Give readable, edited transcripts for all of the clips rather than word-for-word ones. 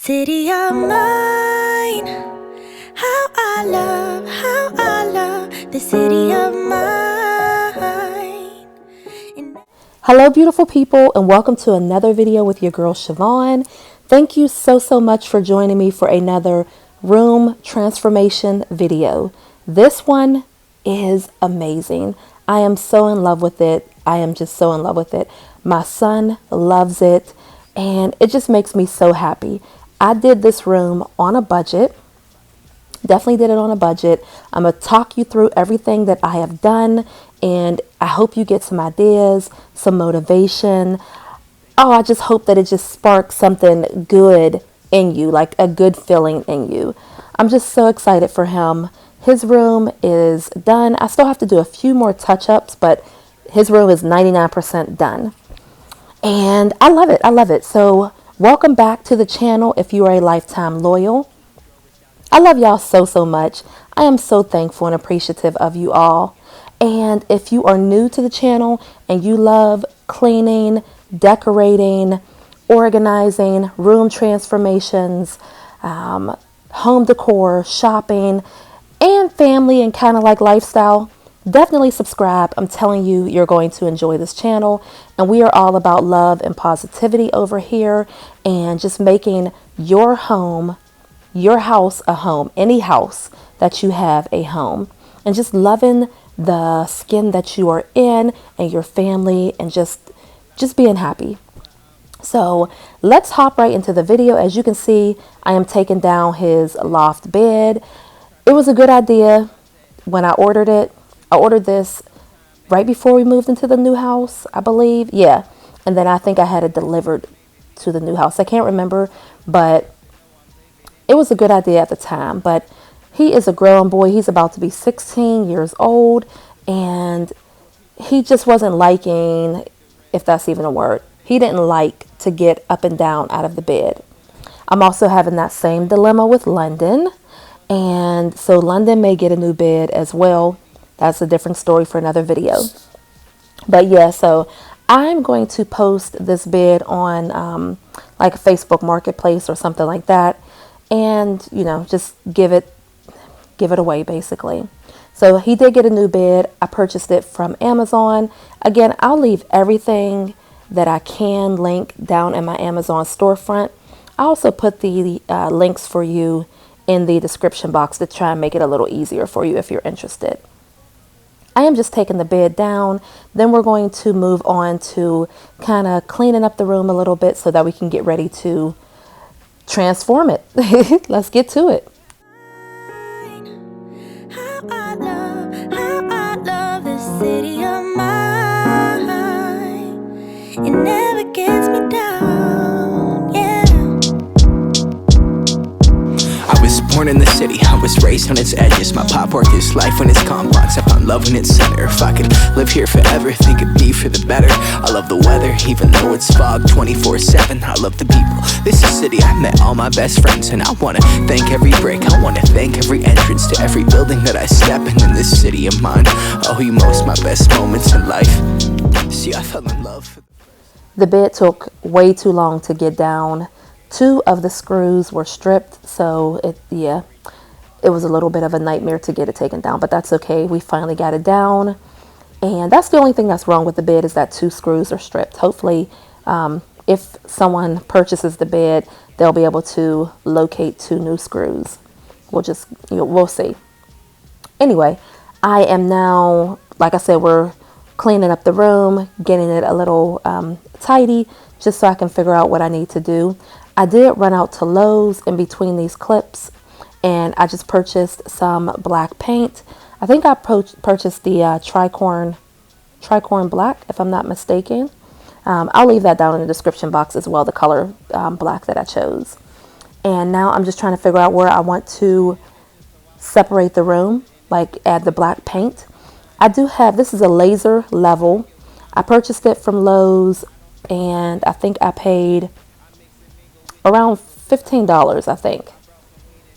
City of mine, how I love the city of mine. Hello beautiful people, and welcome to another video with your girl Shyvonne. Thank you so much for joining me for another room transformation video. This one is amazing. I am so in love with it. I am just so in love with it. My son loves it and it just makes me so happy. I did this room on a budget. Definitely did it on a budget. I'm going to talk you through everything that I have done, and I hope you get some ideas, some motivation. Oh, I just hope that it just sparks something good in you, like a good feeling in you. I'm just so excited for him. His room is done. I still have to do a few more touch-ups, but his room is 99% done. And I love it. I love it. So welcome back to the channel if you are a lifetime loyal. I love y'all so much. I am so thankful and appreciative of you all. And if you are new to the channel and you love cleaning, decorating, organizing, room transformations, home decor, shopping, and family and kind of like lifestyle, definitely subscribe. I'm telling you, you're going to enjoy this channel. And we are all about love and positivity over here and just making your home, your house a home, any house that you have a home, and just loving the skin that you are in and your family and just being happy. So let's hop right into the video. As you can see, I am taking down his loft bed. It was a good idea when I ordered it. I ordered this right before we moved into the new house, I believe. Yeah. And then I think I had it delivered to the new house. I can't remember, but it was a good idea at the time. But he is a grown boy. He's about to be 16 years old, and he just wasn't liking, if that's even a word, he didn't like to get up and down out of the bed. I'm also having that same dilemma with London, and so London may get a new bed as well. That's a different story for another video. But yeah, so I'm going to post this bed on like a Facebook Marketplace or something like that, and you know, just give it away basically. So he did get a new bed. I purchased it from Amazon. Again, I'll leave everything that I can link down in my Amazon storefront. I also put the links for you in the description box to try and make it a little easier for you if you're interested. I am just taking the bed down. Then we're going to move on to kind of cleaning up the room a little bit so that we can get ready to transform it. Let's get to it. How I love the city of mine. It never gets me down, yeah. I was born in the city, I was raised on its edges. My pop work is life when it's complex. I found love in its center. If I could live here forever, think it'd be for the better. I love the weather, even though it's fog 24/7. I love the people. This is city I met all my best friends, and I wanna thank every brick. I wanna thank every entrance to every building that I step in this city of mine. I owe you most my best moments in life. See, I fell in love. The bed took way too long to get down. 2 of the screws were stripped, so it was a little bit of a nightmare to get it taken down, but that's okay. We finally got it down, and that's the only thing that's wrong with the bed is that 2 screws are stripped. Hopefully, if someone purchases the bed, they'll be able to locate 2 new screws. We'll see. Anyway, I am now, like I said, we're cleaning up the room, getting it a little tidy, just so I can figure out what I need to do. I did run out to Lowe's in between these clips, and I just purchased some black paint. I think I purchased the tricorn black, if I'm not mistaken. I'll leave that down in the description box as well, the color black that I chose. And now I'm just trying to figure out where I want to separate the room, like add the black paint. I do have, this is a laser level. I purchased it from Lowe's, and I think I paid around $15, I think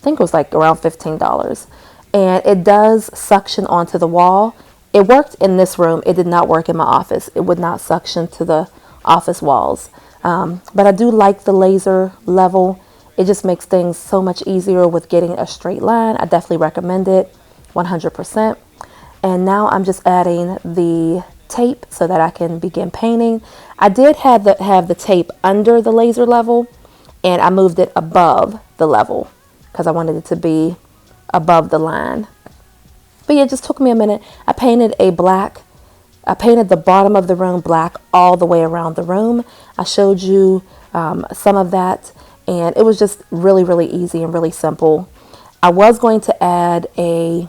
it was like around $15. And it does suction onto the wall. It worked in this room. It did not work in my office. It would not suction to the office walls. But I do like the laser level. It just makes things so much easier with getting a straight line. I definitely recommend it 100%. And now I'm just adding the tape so that I can begin painting. I did have the tape under the laser level, and I moved it above the level because I wanted it to be above the line. But yeah, it just took me a minute. I painted the bottom of the room black all the way around the room. I showed you some of that, and it was just really, really easy and really simple. I was going to add a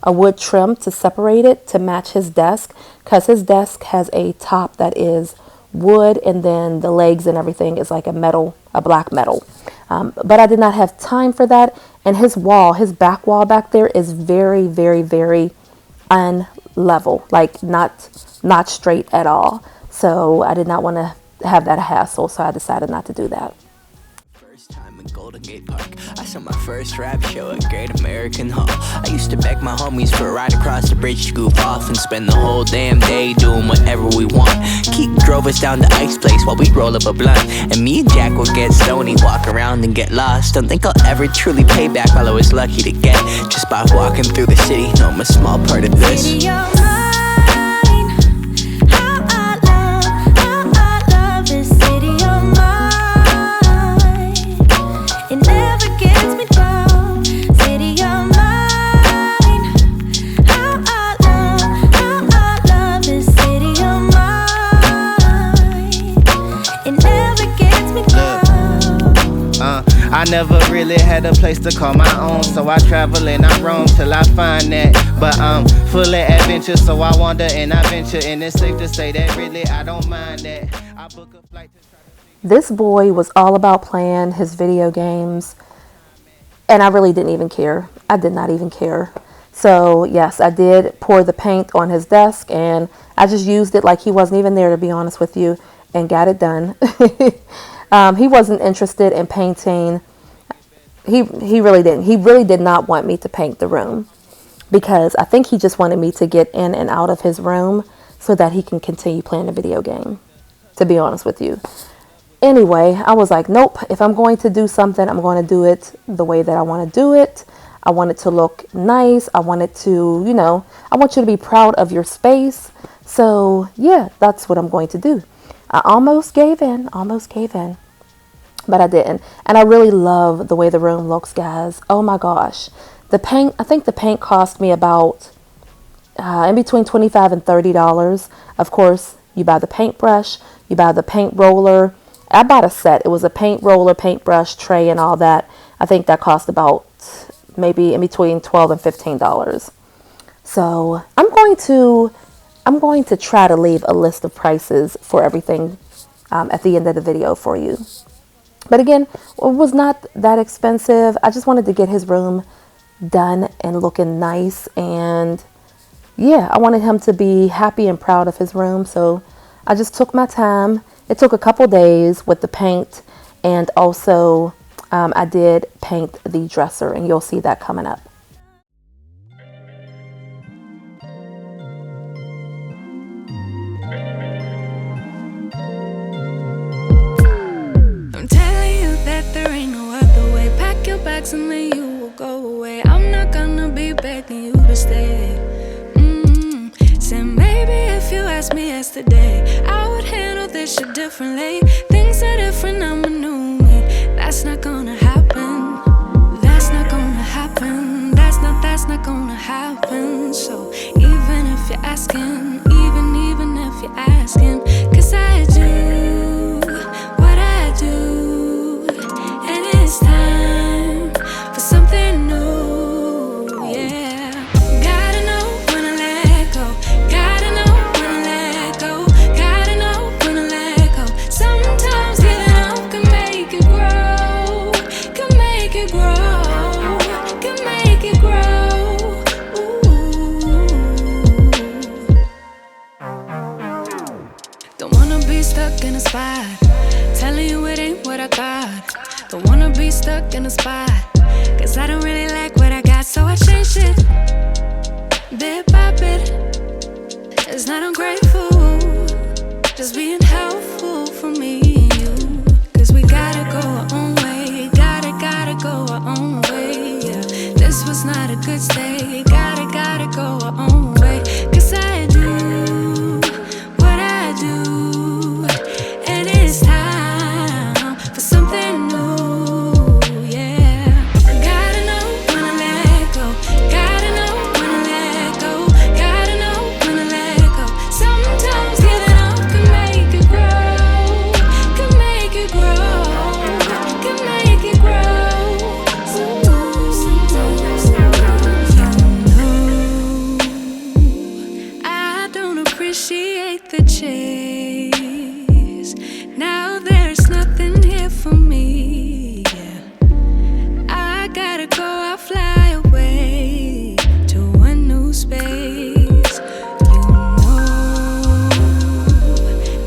wood trim to separate it to match his desk, because his desk has a top that is wood, and then the legs and everything is like a black metal. But I did not have time for that. And his back wall back there is very, very, very unlevel, like not straight at all. So I did not want to have that hassle, so I decided not to do that. First time in Golden Gate Park, I saw my first rap show at Great American Hall. I used to beg my homies for a ride across the bridge to goof off and spend the whole damn day doing whatever we want. Keith drove us down to Ice Place while we'd roll up a blunt, and me and Jack would get stoney, walk around and get lost. Don't think I'll ever truly pay back all I was lucky to get just by walking through the city. No, I'm a small part of this. City of mine, how I love this city of mine. It never gets me down. City of mine, how I love this city of mine. It never gets me down. I never really had a place to call my own, so I travel and I roam till I find that. But I'm full of adventure, so I wander and I venture, and it's safe to say that really I don't mind that. I book a flight to try to... This boy was all about playing his video games, and I really didn't even care. I did not even care. So yes, I did pour the paint on his desk, and I just used it like he wasn't even there, to be honest with you, and got it done. He wasn't interested in painting. He really didn't. He really did not want me to paint the room, because I think he just wanted me to get in and out of his room so that he can continue playing the video game, to be honest with you. Anyway, I was like, nope, if I'm going to do something, I'm going to do it the way that I want to do it. I want it to look nice. I want it to, I want you to be proud of your space. So yeah, that's what I'm going to do. I almost gave in, but I didn't. And I really love the way the room looks, guys. Oh my gosh. The paint, I think the paint cost me about in between $25 and $30. Of course, you buy the paintbrush, you buy the paint roller. I bought a set. It was a paint roller, paintbrush, tray, and all that. I think that cost about maybe in between $12 and $15. So I'm going to try to leave a list of prices for everything at the end of the video for you. But again, it was not that expensive. I just wanted to get his room done and looking nice. And yeah, I wanted him to be happy and proud of his room. So I just took my time. It took a couple days with the paint, and also I did paint the dresser, and you'll see that coming up. I'm telling you that there ain't no other way. Pack your bags and then you will go away. I'm not gonna be begging you to stay. Said maybe if you asked me yesterday, I would handle this shit differently. Things are different, I'm a new me. That's not gonna happen. That's not gonna happen. That's not gonna happen. So even if you're asking, even if you're asking, 'cause I do what I do, and it's time for something new. Yeah, gotta know when to let go. Gotta know when to let go. Gotta know when to let go. Sometimes giving up can make it grow. Can make it grow. Can make it grow. Ooh. Don't wanna be stuck in a spot, telling you it ain't what I thought. Don't wanna be stuck in a spot, 'cause I don't really like what I got, so I changed it bit by bit. It's not ungrateful, just being helpful for me and you. 'Cause we gotta go our own way, gotta could stay. Gotta go our own way. 'Cause I do what I do, and it's time for something new, yeah. Gotta know when to let go. Gotta know when to let go. Gotta know when to let go. Sometimes giving up can make it grow. Can make it grow. Can make it grow. I don't appreciate the chase. Now there's nothing here for me. I gotta go, I'll fly away to a new space.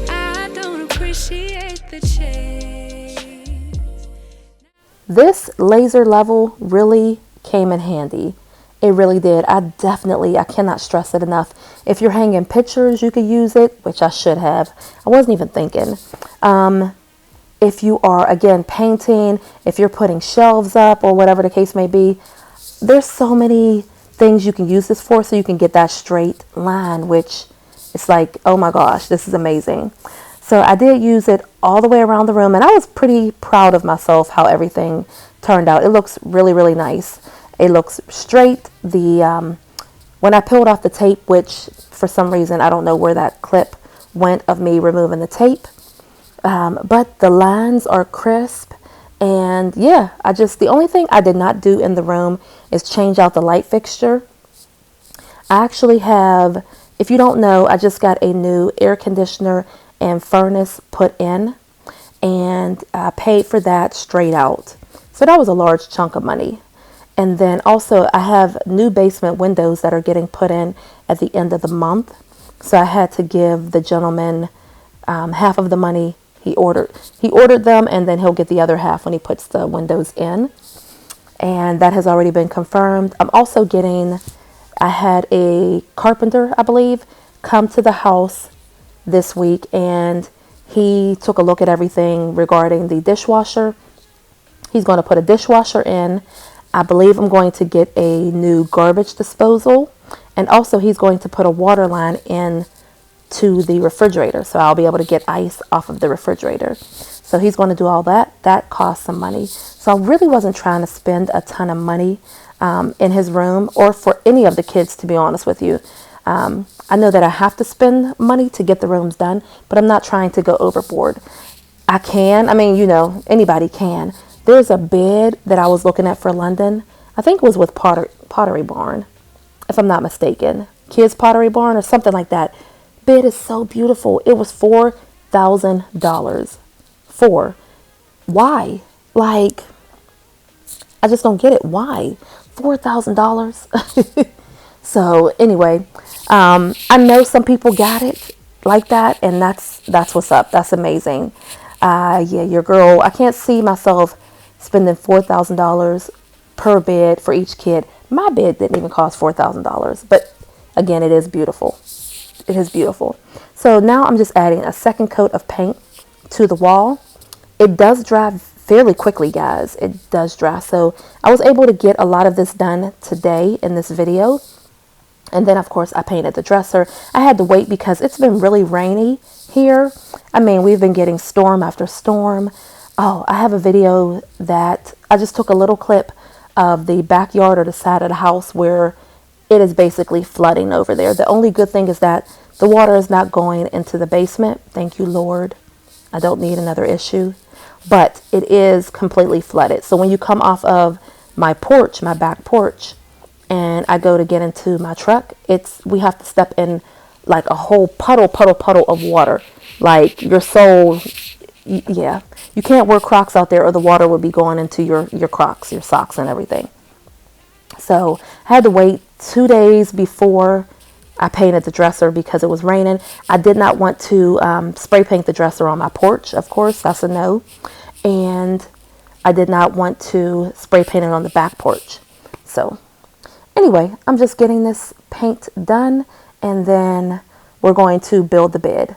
I don't appreciate the chase. This laser level really came in handy. It really did. I cannot stress it enough. If you're hanging pictures, you could use it, which I should have. I wasn't even thinking. If you are, again, painting, if you're putting shelves up or whatever the case may be, there's so many things you can use this for, so you can get that straight line, which it's like, oh my gosh, this is amazing. So I did use it all the way around the room, and I was pretty proud of myself how everything turned out. It looks really, really nice. It looks straight. When I peeled off the tape, which for some reason, I don't know where that clip went of me removing the tape, but the lines are crisp. And yeah, the only thing I did not do in the room is change out the light fixture. I actually have, if you don't know, I just got a new air conditioner and furnace put in, and I paid for that straight out. So that was a large chunk of money. And then also I have new basement windows that are getting put in at the end of the month. So I had to give the gentleman half of the money he ordered. He ordered them, and then he'll get the other half when he puts the windows in. And that has already been confirmed. I'm also I had a carpenter, I believe, come to the house this week, and he took a look at everything regarding the dishwasher. He's going to put a dishwasher in. I believe I'm going to get a new garbage disposal, and also he's going to put a water line in to the refrigerator, so I'll be able to get ice off of the refrigerator. So he's going to do all that. That costs some money. So I really wasn't trying to spend a ton of money in his room, or for any of the kids, to be honest with you. I know that I have to spend money to get the rooms done, but I'm not trying to go overboard. I can. I mean, anybody can. There's a bed that I was looking at for London. I think it was with Pottery Barn, if I'm not mistaken. Kids Pottery Barn or something like that. Bed is so beautiful. It was $4,000. Why? Like, I just don't get it. Why? $4,000? So anyway, I know some people got it like that, and that's what's up. That's amazing. Yeah, your girl, I can't see myself spending $4,000 per bed for each kid. My bed didn't even cost $4,000, but again, it is beautiful. It is beautiful. So now I'm just adding a second coat of paint to the wall. It does dry fairly quickly, guys. It does dry. So I was able to get a lot of this done today in this video. And then, of course, I painted the dresser. I had to wait because it's been really rainy here. I mean, we've been getting storm after storm. Oh, I have a video that I just took a little clip of the backyard or the side of the house where it is basically flooding over there. The only good thing is that the water is not going into the basement. Thank you, Lord. I don't need another issue. But it is completely flooded. So when you come off of my porch, my back porch, and I go to get into my truck, we have to step in like a whole puddle of water. Like your soul, yeah. You can't wear Crocs out there or the water would be going into your Crocs, your socks and everything. So I had to wait 2 days before I painted the dresser because it was raining. I did not want to spray paint the dresser on my porch, of course, that's a no. And I did not want to spray paint it on the back porch. So anyway, I'm just getting this paint done, and then we're going to build the bed.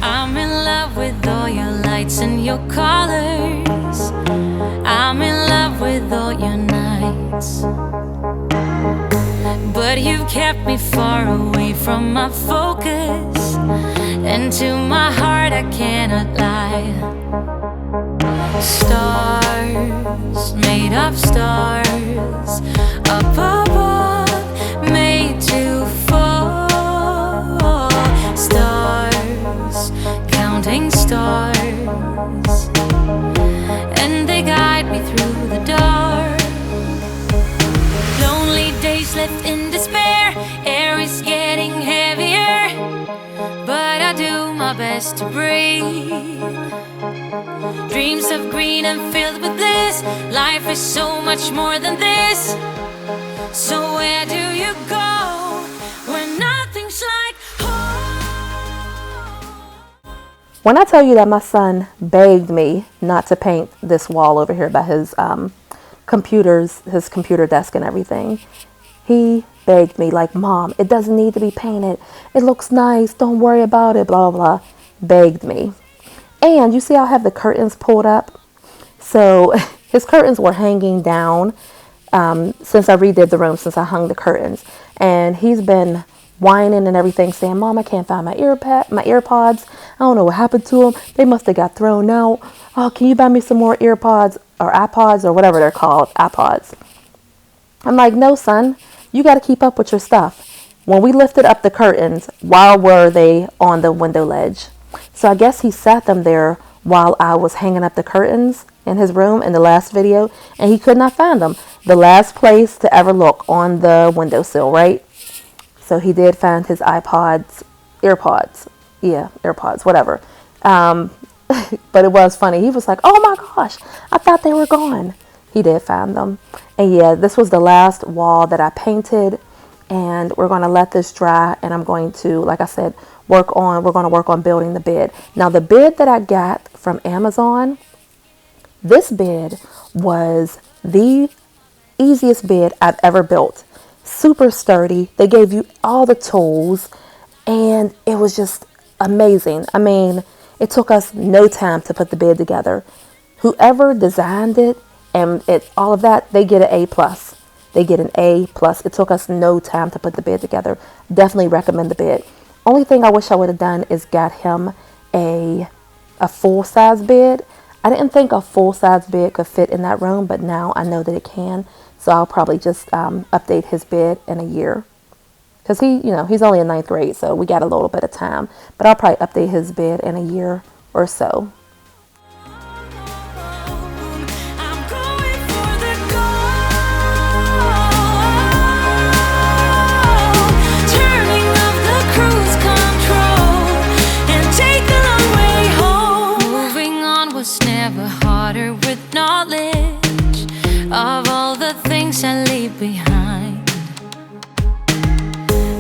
I'm in love with all your lights and your colors. I'm in love with all your nights. But you've kept me far away from my focus, and to my heart I cannot lie. Stars, made of stars, up above, made to fall. Stars, counting stars, and they guide me through the dark. Lonely days left in despair, air is getting heavier, but I do my best to breathe. Dreams of green and filled with bliss, life is so much more than this. So where do you go when nothing's like home? When I tell you that my son begged me not to paint this wall over here by his his computer desk and everything, he begged me like, Mom, it doesn't need to be painted. It looks nice. Don't worry about it, blah, blah, blah. Begged me. And you see I have the curtains pulled up. So his curtains were hanging down since I redid the room, since I hung the curtains. And he's been whining and everything, saying, Mom, I can't find my AirPods. I don't know what happened to them. They must have got thrown out. Oh, can you buy me some more AirPods or iPods or whatever they're called, iPods? I'm like, no, son, you got to keep up with your stuff. When we lifted up the curtains, why were they on the window ledge? So I guess he sat them there while I was hanging up the curtains in his room in the last video, and he could not find them. The last place to ever look on the windowsill, right? So he did find his AirPods, whatever. But it was funny. He was like, oh my gosh, I thought they were gone. He did find them. And yeah, this was the last wall that I painted, and we're going to let this dry, and I'm going to, like I said, we're going to work on building the bed. Now the bed that I got from Amazon, this bed was the easiest bed I've ever built. Super sturdy. They gave you all the tools, and it was just amazing. I mean, it took us no time to put the bed together. Whoever designed it and all of that, they get an A+. They get an A+. It took us no time to put the bed together. Definitely recommend the bed. Only thing I wish I would have done is got him a full-size bed. I didn't think a full-size bed could fit in that room, but now I know that it can. So I'll probably just update his bed in a year. Because he's only in 9th grade, so we got a little bit of time. But I'll probably update his bed in a year or so. Of all the things I leave behind,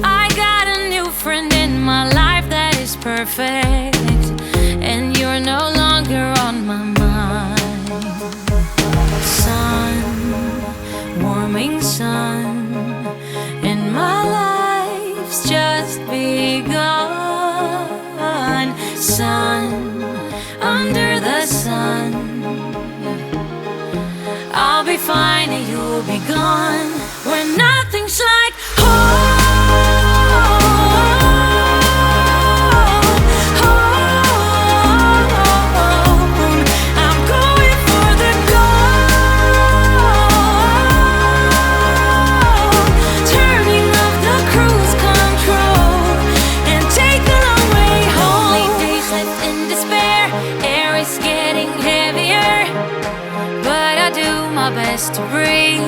I got a new friend in my life that is perfect, and you're no longer on my mind. Sun, warming sun, and my life's just begun. Sun, under the sun, I'll be fine and you'll be gone when nothing's like home. I'm going for the gold, turning off the cruise control and take a long way home. Only days left in despair, air is getting heavier, but I do my best to breathe.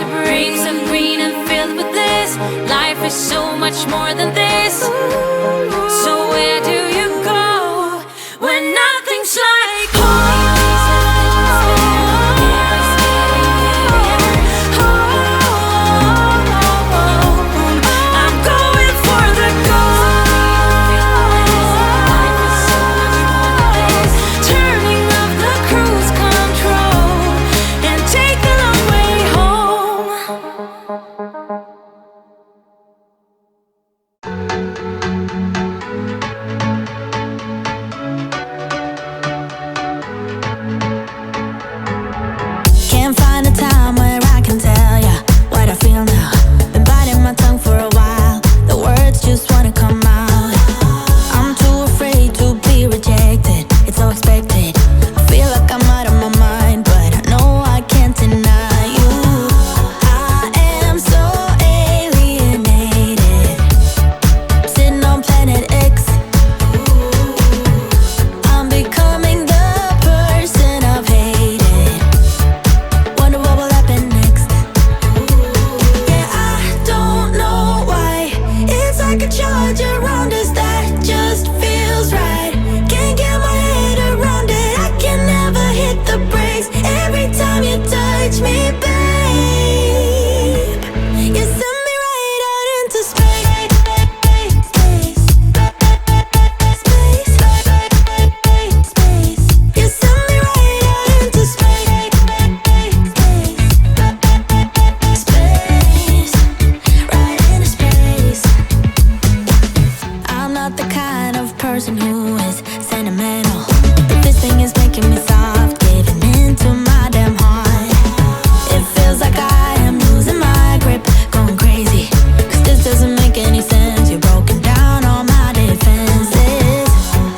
Dreams of green and filled with this, life is so much more than this. So where do you go when nothing's like home? I'm going for the gold, turning off the cruise control and take a long way home. kind of person who is sentimental, but this thing is making me soft, giving into my damn heart. It feels like I am losing my grip, going crazy, 'cause this doesn't make any sense. You're broken down all my defenses.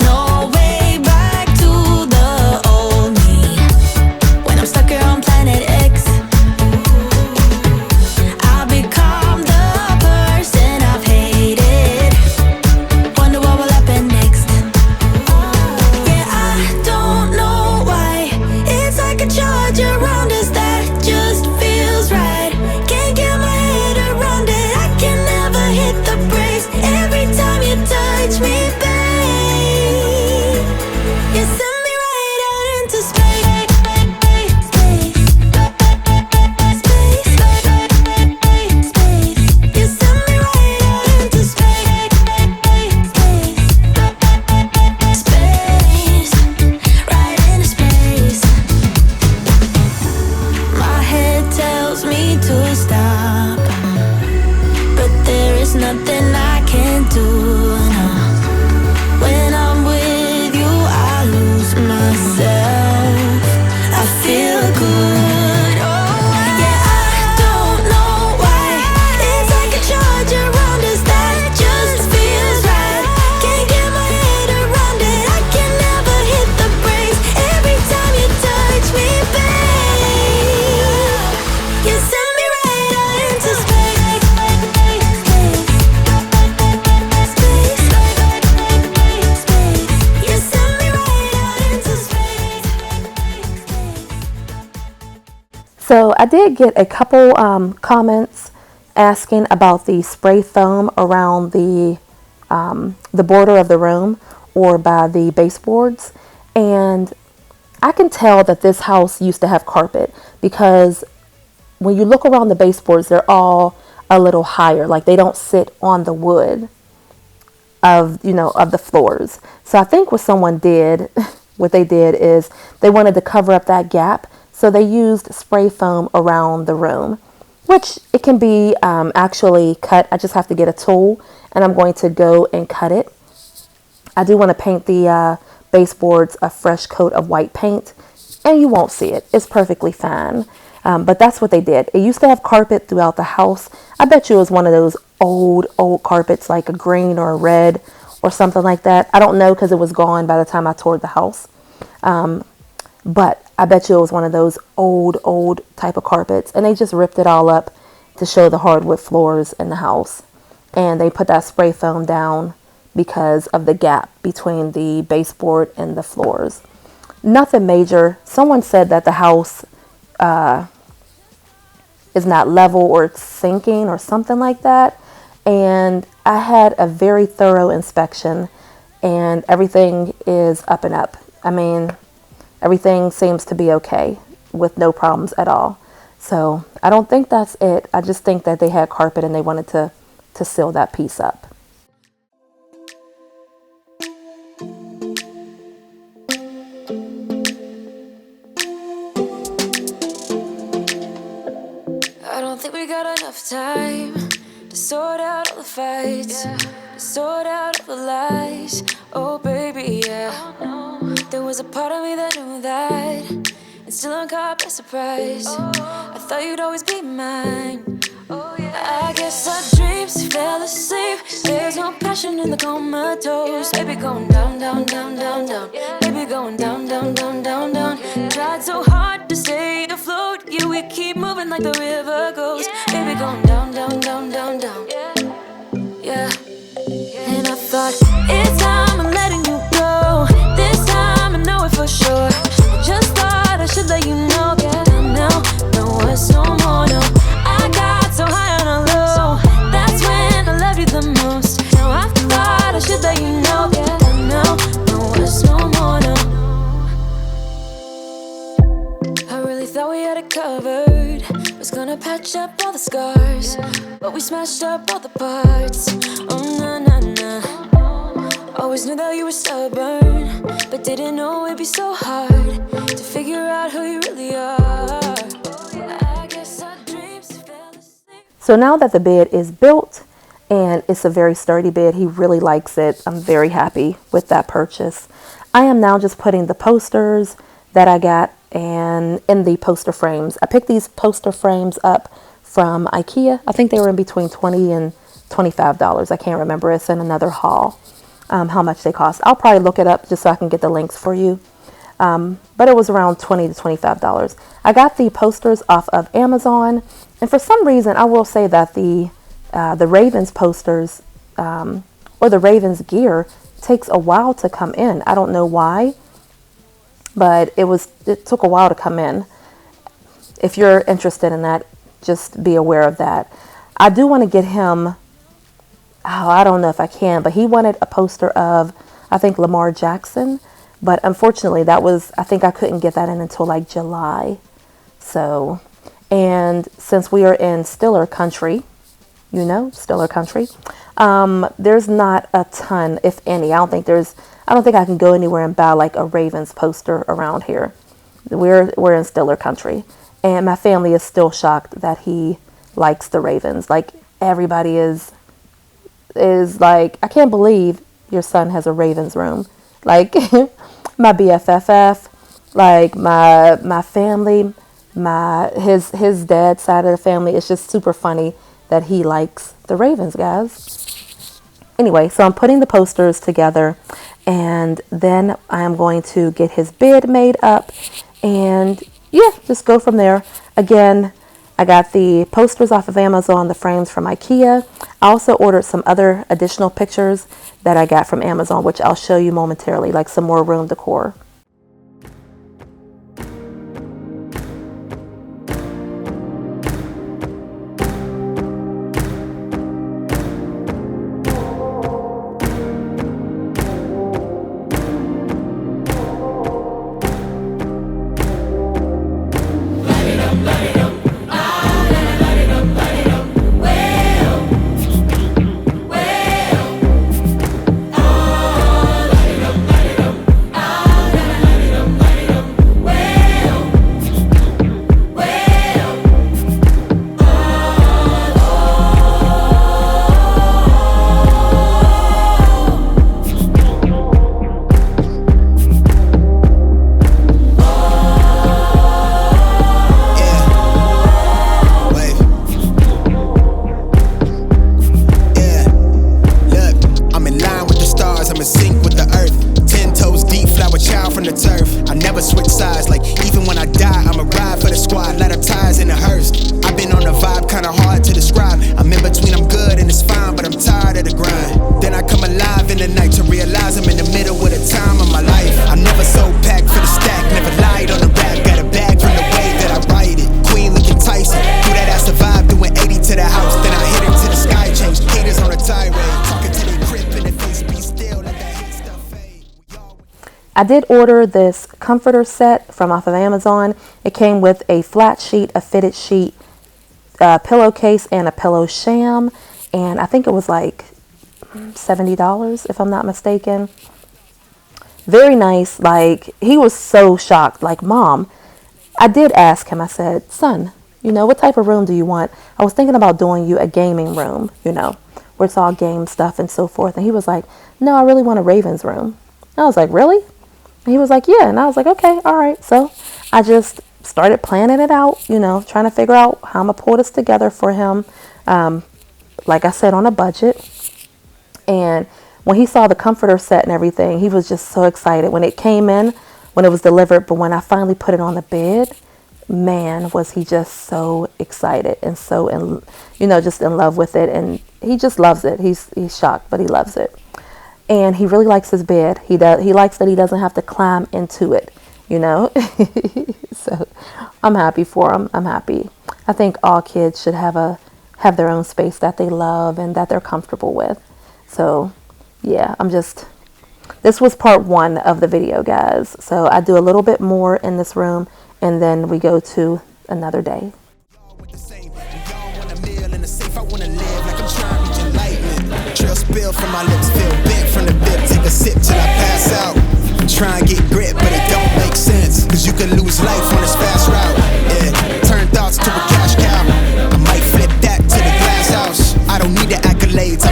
No way back to the old me. When I'm stuck here on planet X, I'll become the person I've hated. Wonder what will happen next. Yeah, I don't know why. It's like a charge around us that just feels right. Can't get my head around it. I can never hit the brakes. Every time you touch me, babe, you send me right out into space. You send me right out into space. Right into space. My head tells me to stop, but there is nothing I can do. No. When I'm with you, I lose myself. I feel good. Oh, yeah, I don't know why. It's like a charge around us that just feels right. Can't get my head around it. I can never hit the brakes. Every time you touch me, babe, you send me right out into space. You send me right out into space. So I did get a couple comments asking about the spray foam around the border of the room or by the baseboards, and I can tell that this house used to have carpet because when you look around the baseboards, they're all a little higher, like they don't sit on the wood of the floors. So I think what someone did, what they did is they wanted to cover up that gap, so they used spray foam around the room, which it can be actually cut. I just have to get a tool and I'm going to go and cut it. I do want to paint the baseboards a fresh coat of white paint, and you won't see it. It's perfectly fine. But that's what they did. It used to have carpet throughout the house. I bet you it was one of those old carpets, like a green or a red or something like that. I don't know because it was gone by the time I toured the house. But I bet you it was one of those old type of carpets, and they just ripped it all up to show the hardwood floors in the house. And they put that spray foam down because of the gap between the baseboard and the floors. Nothing major. Someone said that the house is not level or it's sinking or something like that. And I had a very thorough inspection and everything is up and up. I mean, everything seems to be okay with no problems at all. So I don't think that's it. I just think that they had carpet and they wanted to seal that piece up. I don't think we got enough time to sort out all the fights, to sort out all the lies. Oh baby, yeah. There was a part of me that knew that, and still I'm caught by surprise. I thought you'd always be mine. I guess our dreams fell asleep. There's no passion in the comatose. Baby going down, down, down, down, down. Baby going down, down, down, down, down. Tried so hard to stay afloat. Yeah, we keep moving like the river goes. Baby going down, down, down, down, down. Yeah. And I thought, it's time I'm letting you go. This time I know it for sure. I just thought I should let you know. Yeah, now, no words no more, no. I got so high on a low. That's when I loved you the most. Now I thought I should let you know. Yeah, now, no words no more, no. I really thought we had it covered. Was gonna patch up all the scars, but we smashed up all the parts. Oh, nah, nah, nah. Always knew that you were stubborn, but didn't know it'd be so hard to figure out who you really are. I guess our dreams fell asleep. So now that the bed is built and it's a very sturdy bed. He really likes it. I'm very happy with that purchase. I am now just putting the posters that I got and in the poster frames. I picked these poster frames up from IKEA. I think they were in between $20 and $25. I can't remember. It's in another haul, how much they cost. I'll probably look it up just so I can get the links for you. But it was around $20 to $25. I got the posters off of Amazon, and for some reason, I will say that the Ravens posters or the Ravens gear takes a while to come in. I don't know why, but it took a while to come in. If you're interested in that, just be aware of that. I do want to get him, I don't know if I can, but he wanted a poster of, I think, Lamar Jackson. But unfortunately, I think I couldn't get that in until like July. So, and since we are in Stiller country, Stiller country, there's not a ton, if any. I don't think I can go anywhere and buy like a Ravens poster around here. We're in Stiller country. And my family is still shocked that he likes the Ravens. Like, everybody is like, I can't believe your son has a Ravens room. Like, my BFFF, like my family, his dad's side of the family, it's just super funny that he likes the Ravens, guys. Anyway, so I'm putting the posters together, and then I'm going to get his bed made up, and yeah, just go from there. Again, I got the posters off of Amazon, the frames from IKEA. I also ordered some other additional pictures that I got from Amazon, which I'll show you momentarily, like some more room decor. I did order this comforter set from off of Amazon. It came with a flat sheet, a fitted sheet, a pillowcase, and a pillow sham. And I think it was like $70, if I'm not mistaken. Very nice. Like, he was so shocked. Like, Mom, I did ask him, I said, son, what type of room do you want? I was thinking about doing you a gaming room, where it's all game stuff and so forth. And he was like, no, I really want a Ravens room. I was like, really? And he was like, yeah. And I was like, okay, all right. So I just started planning it out, trying to figure out how I'm going to pull this together for him. Like I said, on a budget. And when he saw the comforter set and everything, he was just so excited when it came in, when it was delivered. But when I finally put it on the bed, man, was he just so excited and so, just in love with it. And he just loves it. He's shocked, but he loves it. And he really likes his bed. He likes that he doesn't have to climb into it, So I'm happy for him. I'm happy. I think all kids should have their own space that they love and that they're comfortable with. So yeah, this was part 1 of the video, guys. So I do a little bit more in this room, and then we go to another day. Spill from my lips, feel bent from the bib. Take a sip till I pass out. Try and get grit, but it don't make sense. Cause you can lose life on this fast route. Yeah, turn thoughts to a cash cow. I might flip that to the glass house. I don't need the accolades, I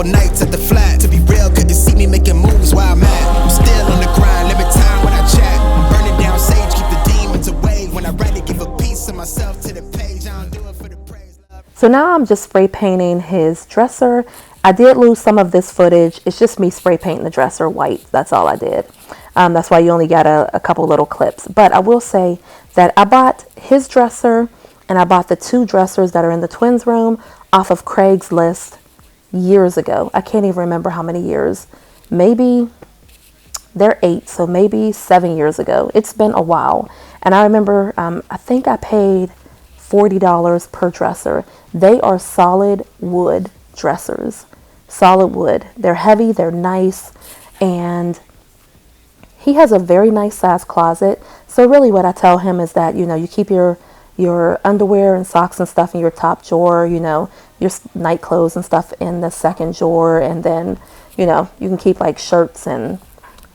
couple nights at the flat. To be real, couldn't see me making moves while I'm at. I'm still on the grind, limit time when I chat. I'm burning down sage, keep the demons away. When I write it, give a piece of myself to the page. I don't do it for the praise. So now I'm just spray painting his dresser. I did lose some of this footage. It's just me spray painting the dresser white. That's all I did. That's why you only got a couple little clips. But I will say that I bought his dresser and I bought the 2 dressers that are in the twins room off of Craigslist years ago. I can't even remember how many years. Maybe they're 8, so maybe 7 years ago. It's been a while. And I remember, I think I paid $40 per dresser. They are solid wood dressers. Solid wood. They're heavy, they're nice, and he has a very nice size closet. So really what I tell him is that, you know, you keep your underwear and socks and stuff in your top drawer, you know, your night clothes and stuff in the second drawer, and then, you know, you can keep like shirts and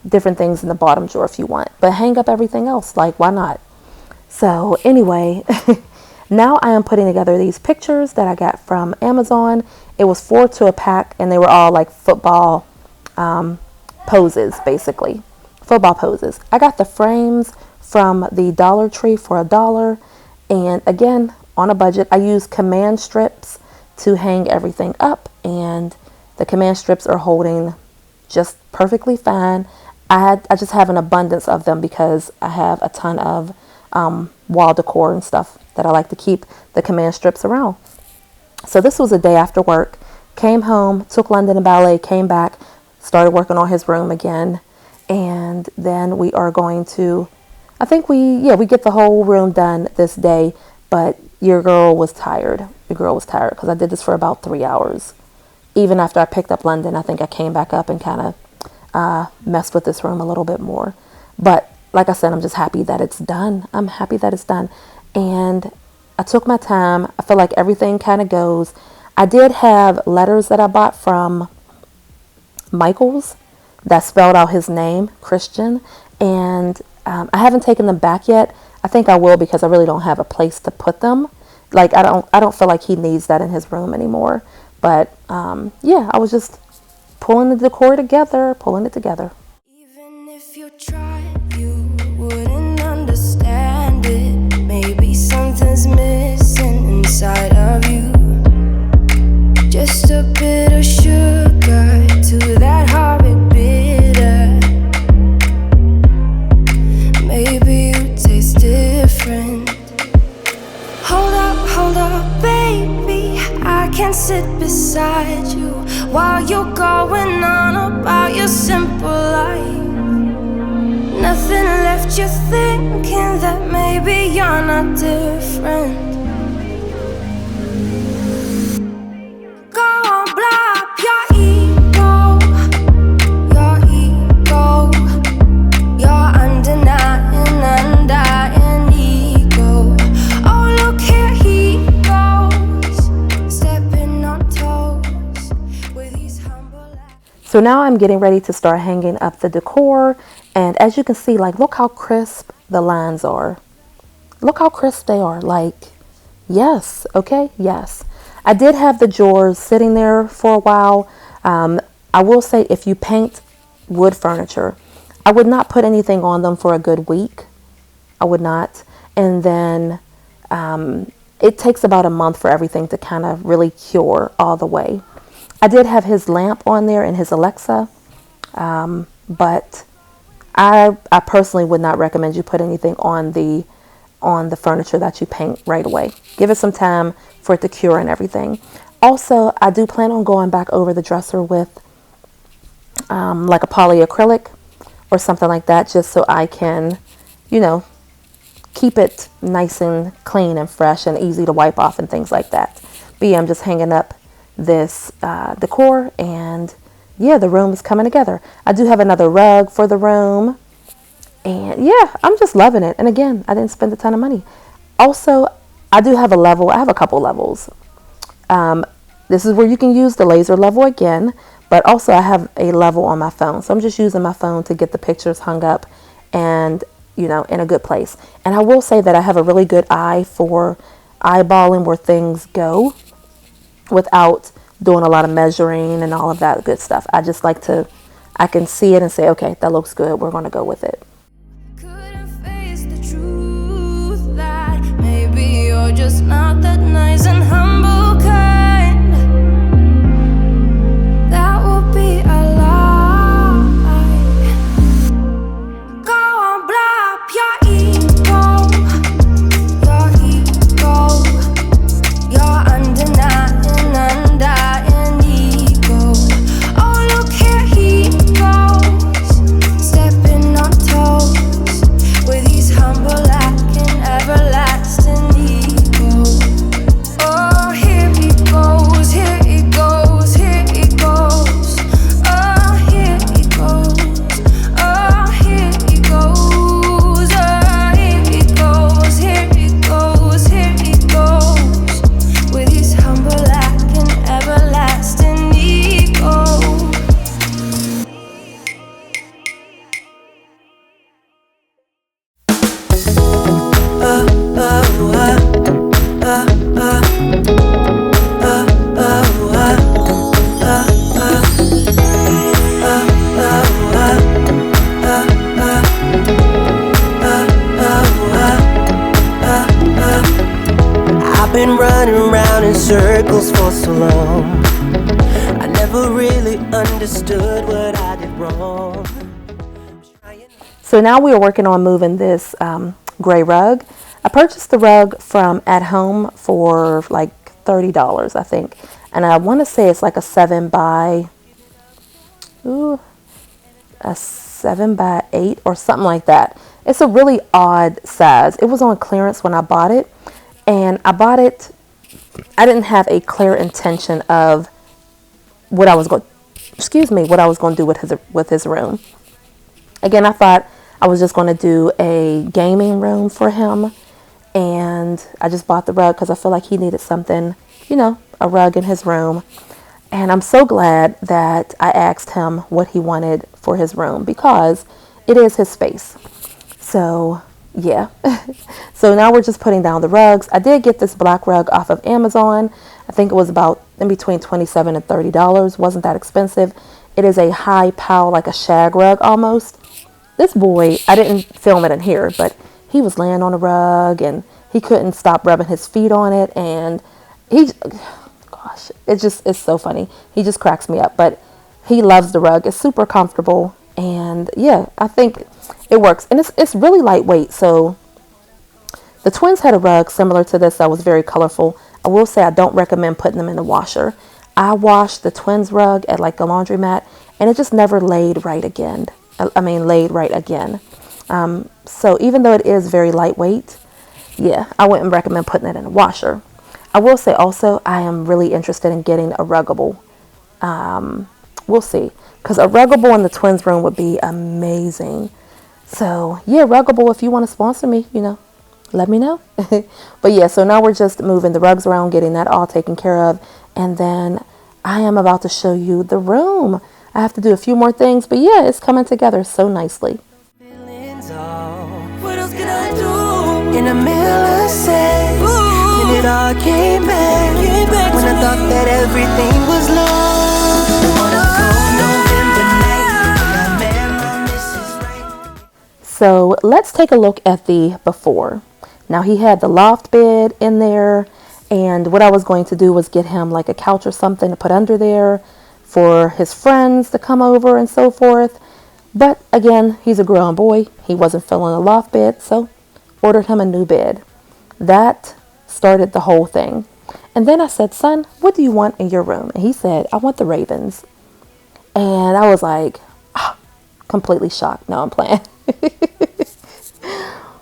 different things in the bottom drawer if you want, but hang up everything else, like why not? So anyway, now I am putting together these pictures that I got from Amazon. It was 4 to a pack, and they were all like football poses, basically. Football poses. I got the frames from the Dollar Tree for $1. And again, on a budget, I use command strips to hang everything up. And the command strips are holding just perfectly fine. I just have an abundance of them because I have a ton of wall decor and stuff that I like to keep the command strips around. So this was a day after work. Came home, took London to ballet, came back, started working on his room again. And then we are going to, I think we get the whole room done this day. But your girl was tired. Your girl was tired because I did this for about 3 hours. Even after I picked up London, I think I came back up and kind of messed with this room a little bit more. But like I said, I'm just happy that it's done. I'm happy that it's done. And I took my time. I feel like everything kind of goes. I did have letters that I bought from Michael's that spelled out his name, Christian. And I haven't taken them back yet. I think I will because I really don't have a place to put them. Like I don't feel like he needs that in his room anymore. But yeah, I was just pulling the decor together, pulling it together. Even if you tried, you wouldn't understand it. Maybe something's missing inside of you. Just a bit of sugar to that horrid bitter. Maybe you taste different. Hold up, baby. I can sit beside you while you're going on about your simple life. Nothing left you thinking that maybe you're not different. Go on, blow up your ego. Your ego. Your undying ego. Oh, look here he goes, stepping on toes with his humble. So now I'm getting ready to start hanging up the decor. And as you can see, like, look how crisp the lines are. Look how crisp they are. Like, yes, okay, yes. I did have the drawers sitting there for a while. I will say if you paint wood furniture, I would not put anything on them for a good week. I would not. And then it takes about a month for everything to kind of really cure all the way. I did have his lamp on there and his Alexa, but I personally would not recommend you put anything on the furniture that you paint right away. Give it some time for it to cure and everything. Also, I do plan on going back over the dresser with like a polyacrylic or something like that, just so I can, you know, keep it nice and clean and fresh and easy to wipe off and things like that. But yeah, I'm just hanging up this decor, and yeah, the room is coming together. I do have another rug for the room, and yeah, I'm just loving it. And again, I didn't spend a ton of money. Also, I do have a level. I have a couple levels. This is where you can use the laser level again, but also I have a level on my phone. So I'm just using my phone to get the pictures hung up and, you know, in a good place. And I will say that I have a really good eye for eyeballing where things go without doing a lot of measuring and all of that good stuff. I just like to, I can see it and say, okay, that looks good. We're going to go with it. Couldn't face the truth that maybe you're just not that nice and humble kind. That would be a lie. Go on, blow up your ego, your undeniable, undying ego. Oh, look here he goes, stepping on toes with his humble, lacking, everlasting ego. Oh, here he goes, here he goes, here he goes. Oh, here he goes, oh, here he goes, oh, here he goes, here he goes, here he goes with his humble, lacking, everlasting ego. I've been running around in circles for so long. I never really understood what I did wrong. So now we are working on moving this gray rug. I purchased the rug from At Home for like $30, I think. And I want to say it's like a 7 by 8 or something like that. It's a really odd size. It was on clearance when I bought it. And I bought it, I didn't have a clear intention of what I was going to do with his room. Again, I thought I was just going to do a gaming room for him, and I just bought the rug because I feel like he needed something, you know, a rug in his room. And I'm so glad that I asked him what he wanted for his room because it is his space. So yeah. So now we're just putting down the rugs. I did get this black rug off of Amazon. I think it was about in between $27 and $30. Wasn't that expensive. It is a high pile, like a shag rug almost. This boy, I didn't film it in here, but he was laying on a rug and he couldn't stop rubbing his feet on it. And gosh, it's so funny. He just cracks me up, but he loves the rug. It's super comfortable. And yeah, I think it works. And it's really lightweight. So the twins had a rug similar to this that was very colorful. I will say I don't recommend putting them in the washer. I washed the twins rug at like a laundromat and it just never laid right again. So even though it is very lightweight, yeah, I wouldn't recommend putting it in a washer. I will say also I am really interested in getting a ruggable. We'll see. Because a ruggable in the twins room would be amazing. So yeah, ruggable, if you want to sponsor me, you know, let me know. But yeah, so now we're just moving the rugs around, getting that all taken care of. And then I am about to show you the room. I have to do a few more things, but yeah, it's coming together so nicely. What else can I do? In the middle of sex, and it all came back when I thought that everything was lost. On a cold November night, I met my Mrs. Right. So let's take a look at the before. Now he had the loft bed in there, and what I was going to do was get him like a couch or something to put under there for his friends to come over and so forth. But again, he's a grown boy. He wasn't feeling a loft bed, so ordered him a new bed. That started the whole thing. And then I said, son, what do you want in your room? And he said, I want the Ravens. And I was like, completely shocked. No, I'm playing.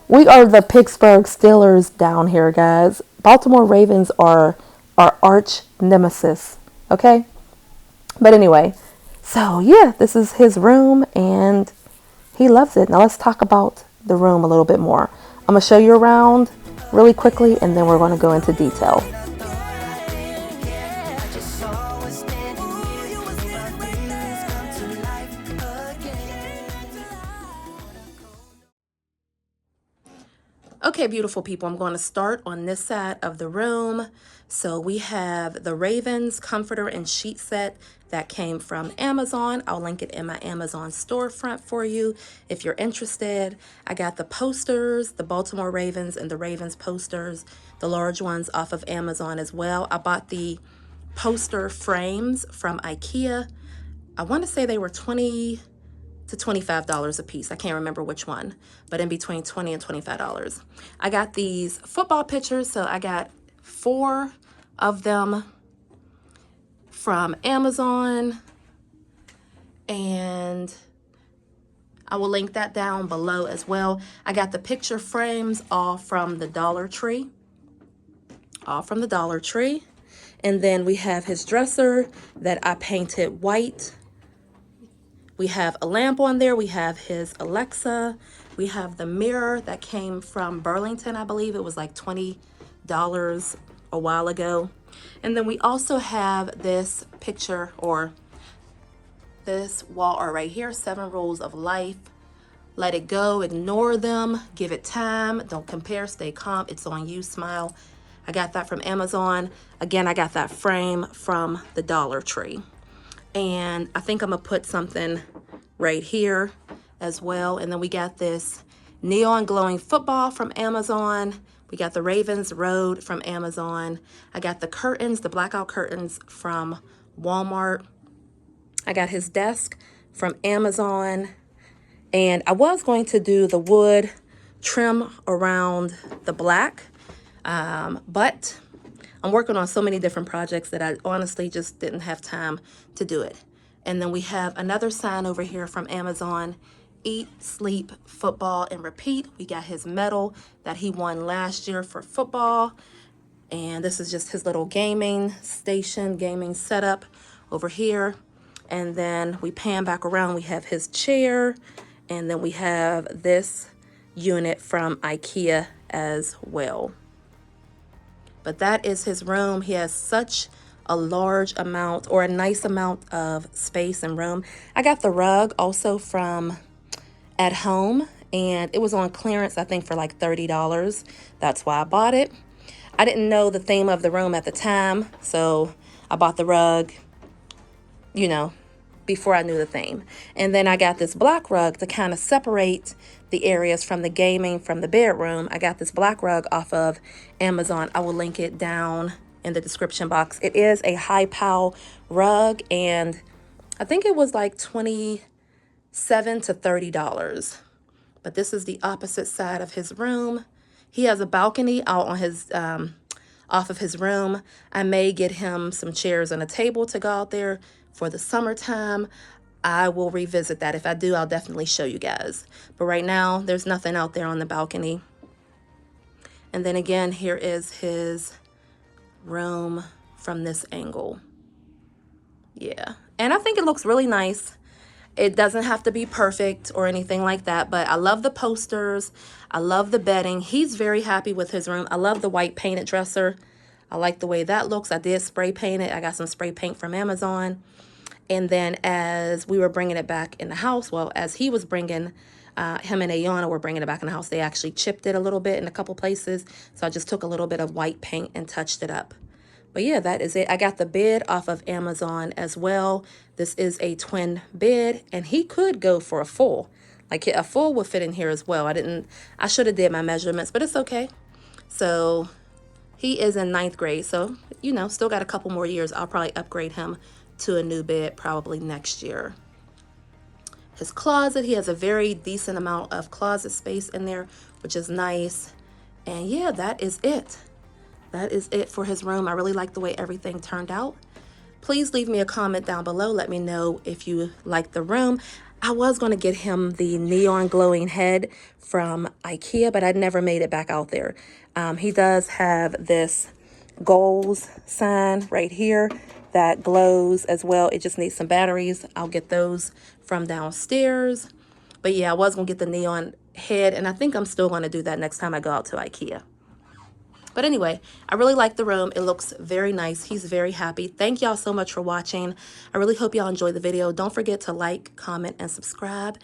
We are the Pittsburgh Steelers down here, guys. Baltimore Ravens are our arch nemesis. Okay? But anyway, so yeah, this is his room and he loves it. Now let's talk about the room a little bit more. I'm going to show you around really quickly and then we're going to go into detail. Okay, beautiful people, I'm going to start on this side of the room. So we have the Ravens comforter and sheet set that came from Amazon. I'll link it in my Amazon storefront for you if you're interested. I got the posters, the Baltimore Ravens and the Ravens posters, the large ones off of Amazon as well. I bought the poster frames from IKEA. I want to say they were $20 to $25 a piece. I can't remember which one, but in between $20 and $25. I got these football pictures, so I got 4 of them from Amazon, and I will link that down below as well. I got the picture frames all from the Dollar Tree. And then we have his dresser that I painted white. We have a lamp on there. We have his Alexa. We have the mirror that came from Burlington, I believe. It was like $20 a while ago. And then we also have this picture, or this wall art right here, 7 Rules of Life. Let it go, ignore them, give it time, don't compare, stay calm, it's on you, smile. I got that from Amazon. Again, I got that frame from the Dollar Tree. And I think I'm gonna put something right here as well. And then we got this neon glowing football from Amazon. We got the Ravens Road from Amazon. I got the curtains, the blackout curtains from Walmart. I got his desk from Amazon. And I was going to do the wood trim around the black, but I'm working on so many different projects that I honestly just didn't have time to do it. And then we have another sign over here from Amazon, Eat, Sleep, Football, and Repeat. We got his medal that he won last year for football. And this is just his little gaming station, gaming setup over here. And then we pan back around, we have his chair. And then we have this unit from IKEA as well. But that is his room. He has such a large amount, or a nice amount of space and room. I got the rug also from At Home, and it was on clearance, I think, for like $30. That's why I bought it. I didn't know the theme of the room at the time, so I bought the rug, you know, before I knew the theme. And then I got this black rug to kind of separate the areas from the gaming, from the bedroom. I got this black rug off of Amazon. I will link it down in the description box. It is a high pile rug, and I think it was like $27 to $30. But this is the opposite side of his room. He has a balcony out on his off of his room. I may get him some chairs and a table to go out there for the summertime. I will revisit that. If I do, I'll definitely show you guys. But right now, there's nothing out there on the balcony. And then again, here is his room from this angle. Yeah, and I think it looks really nice. It doesn't have to be perfect or anything like that, but I love the posters. I love the bedding. He's very happy with his room. I love the white painted dresser. I like the way that looks. I did spray paint it. I got some spray paint from Amazon. And then as we were bringing it back in the house, well, as he was bringing, him and Ayana were bringing it back in the house, they actually chipped it a little bit in a couple places. So I just took a little bit of white paint and touched it up. But yeah, that is it. I got the bed off of Amazon as well. This is a twin bed, and he could go for a full. Like a full would fit in here as well. I should have did my measurements, but it's okay. So he is in 9th grade. So, you know, still got a couple more years. I'll probably upgrade him to a new bed probably next year. His closet, he has a very decent amount of closet space in there, which is nice. And yeah, that is it. That is it for his room. I really like the way everything turned out. Please leave me a comment down below. Let me know if you like the room. I was going to get him the neon glowing head from IKEA, but I never made it back out there. He does have this goals sign right here that glows as well. It just needs some batteries. I'll get those from downstairs. But yeah, I was going to get the neon head, and I think I'm still going to do that next time I go out to IKEA. But anyway, I really like the room. It looks very nice. He's very happy. Thank y'all so much for watching. I really hope y'all enjoyed the video. Don't forget to like, comment, and subscribe.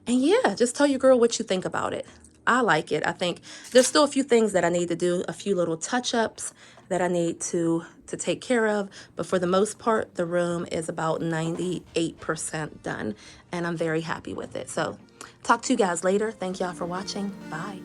And yeah, just tell your girl what you think about it. I like it. I think there's still a few things that I need to do, a few little touch-ups that I need to take care of, but for the most part, the room is about 98% done, and I'm very happy with it. So talk to you guys later. Thank y'all for watching. Bye.